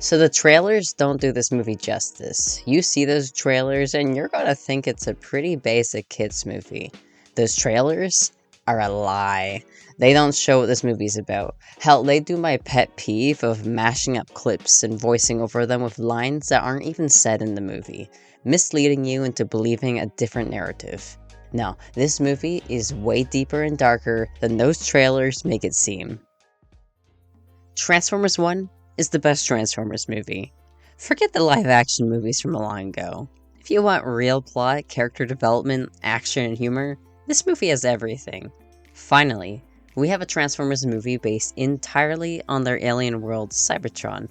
So the trailers don't do this movie justice. You see those trailers and you're gonna think it's a pretty basic kids movie. Those trailers are a lie. They don't show what this movie's about. Hell, they do my pet peeve of mashing up clips and voicing over them with lines that aren't even said in the movie, misleading you into believing a different narrative. No, this movie is way deeper and darker than those trailers make it seem. Transformers 1 is the best Transformers movie. Forget the live-action movies from long ago. If you want real plot, character development, action, and humor, this movie has everything. Finally, we have a Transformers movie based entirely on their alien world, Cybertron.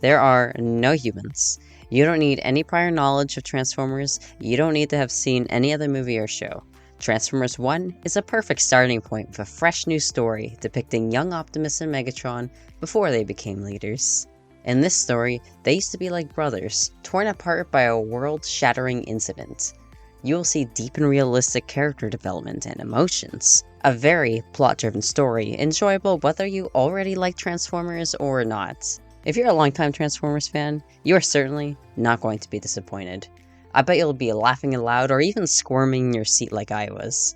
There are no humans. You don't need any prior knowledge of Transformers, you don't need to have seen any other movie or show. Transformers 1 is a perfect starting point with a fresh new story depicting young Optimus and Megatron before they became leaders. In this story, they used to be like brothers, torn apart by a world-shattering incident. You will see deep and realistic character development and emotions. A very plot-driven story, enjoyable whether you already like Transformers or not. If you're a longtime Transformers fan, you are certainly not going to be disappointed. I bet you'll be laughing aloud or even squirming in your seat like I was.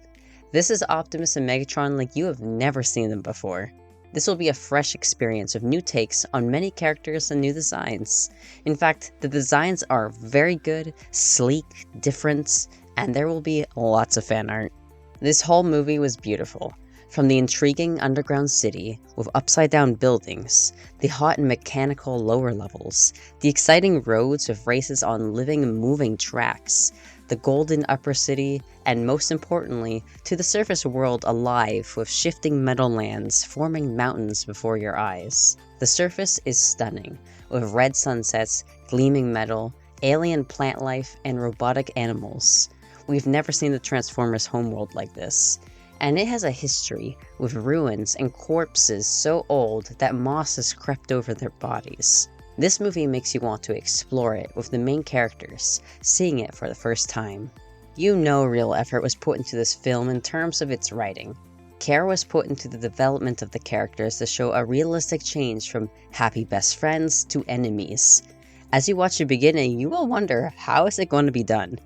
This is Optimus and Megatron like you have never seen them before. This will be a fresh experience with new takes on many characters and new designs. In fact, the designs are very good, sleek, different, and there will be lots of fan art. This whole movie was beautiful. From the intriguing underground city with upside-down buildings, the hot and mechanical lower levels, the exciting roads with races on living, moving tracks, the golden upper city, and most importantly, to the surface world alive with shifting meadow lands forming mountains before your eyes. The surface is stunning, with red sunsets, gleaming metal, alien plant life, and robotic animals. We've never seen the Transformers homeworld like this. And it has a history, with ruins and corpses so old that moss has crept over their bodies. This movie makes you want to explore it with the main characters, seeing it for the first time. You know real effort was put into this film in terms of its writing. Care was put into the development of the characters to show a realistic change from happy best friends to enemies. As you watch the beginning, you will wonder, how is it going to be done?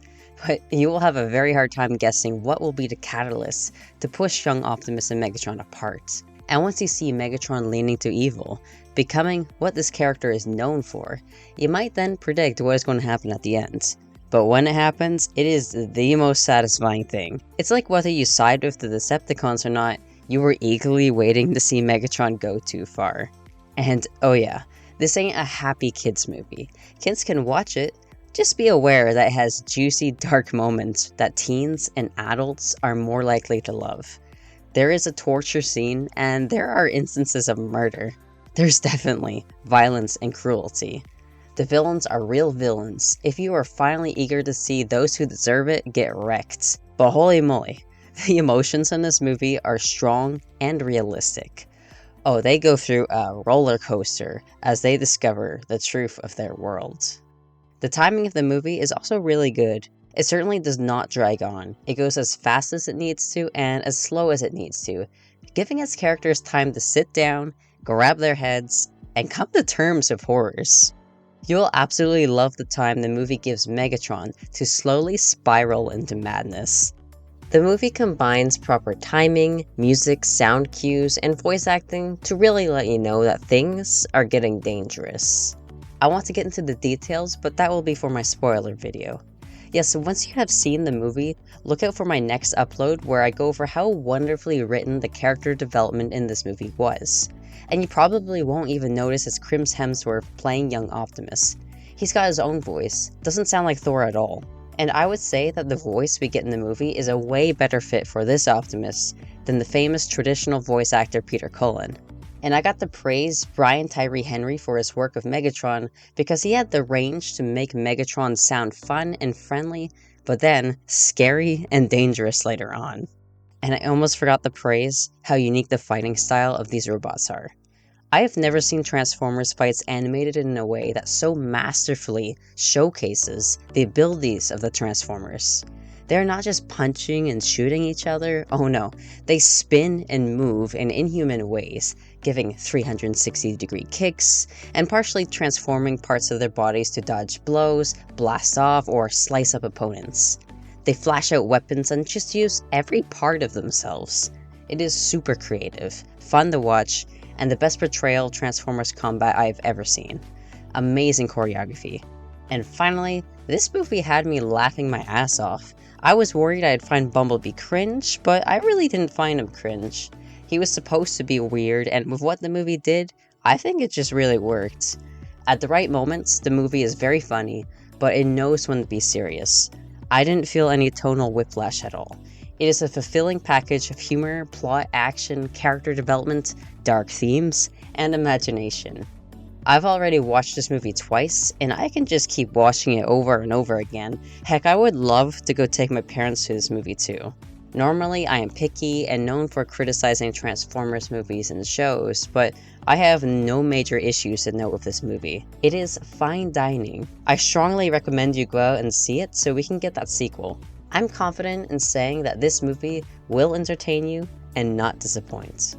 But you will have a very hard time guessing what will be the catalyst to push young Optimus and Megatron apart. And once you see Megatron leaning to evil, becoming what this character is known for, you might then predict what is going to happen at the end. But when it happens, it is the most satisfying thing. It's like whether you side with the Decepticons or not, you were eagerly waiting to see Megatron go too far. And oh yeah, this ain't a happy kids movie. Kids can watch it, just be aware that it has juicy, dark moments that teens and adults are more likely to love. There is a torture scene, and there are instances of murder. There's definitely violence and cruelty. The villains are real villains, if you are finally eager to see those who deserve it get wrecked. But holy moly, the emotions in this movie are strong and realistic. Oh, they go through a roller coaster as they discover the truth of their world. The timing of the movie is also really good. It certainly does not drag on. It goes as fast as it needs to and as slow as it needs to, giving its characters time to sit down, grab their heads, and come to terms with horrors. You will absolutely love the time the movie gives Megatron to slowly spiral into madness. The movie combines proper timing, music, sound cues, and voice acting to really let you know that things are getting dangerous. I want to get into the details, but that will be for my spoiler video. Yes, once you have seen the movie, look out for my next upload where I go over how wonderfully written the character development in this movie was. And you probably won't even notice it's Chris Hemsworth playing young Optimus. He's got his own voice, doesn't sound like Thor at all. And I would say that the voice we get in the movie is a way better fit for this Optimus than the famous traditional voice actor Peter Cullen. And I got to praise Brian Tyree Henry for his work of Megatron because he had the range to make Megatron sound fun and friendly, but then scary and dangerous later on. And I almost forgot to praise how unique the fighting style of these robots are. I have never seen Transformers fights animated in a way that so masterfully showcases the abilities of the Transformers. They're not just punching and shooting each other, oh no, they spin and move in inhuman ways, giving 360-degree kicks, and partially transforming parts of their bodies to dodge blows, blast off, or slice up opponents. They flash out weapons and just use every part of themselves. It is super creative, fun to watch, and the best portrayal of Transformers combat I've ever seen. Amazing choreography. And finally, this movie had me laughing my ass off. I was worried I'd find Bumblebee cringe, but I really didn't find him cringe. He was supposed to be weird, and with what the movie did, I think it just really worked. At the right moments, the movie is very funny, but it knows when to be serious. I didn't feel any tonal whiplash at all. It is a fulfilling package of humor, plot, action, character development, dark themes, and imagination. I've already watched this movie twice, and I can just keep watching it over and over again. Heck, I would love to go take my parents to this movie too. Normally, I am picky and known for criticizing Transformers movies and shows, but I have no major issues to note with this movie. It is fine dining. I strongly recommend you go out and see it so we can get that sequel. I'm confident in saying that this movie will entertain you and not disappoint.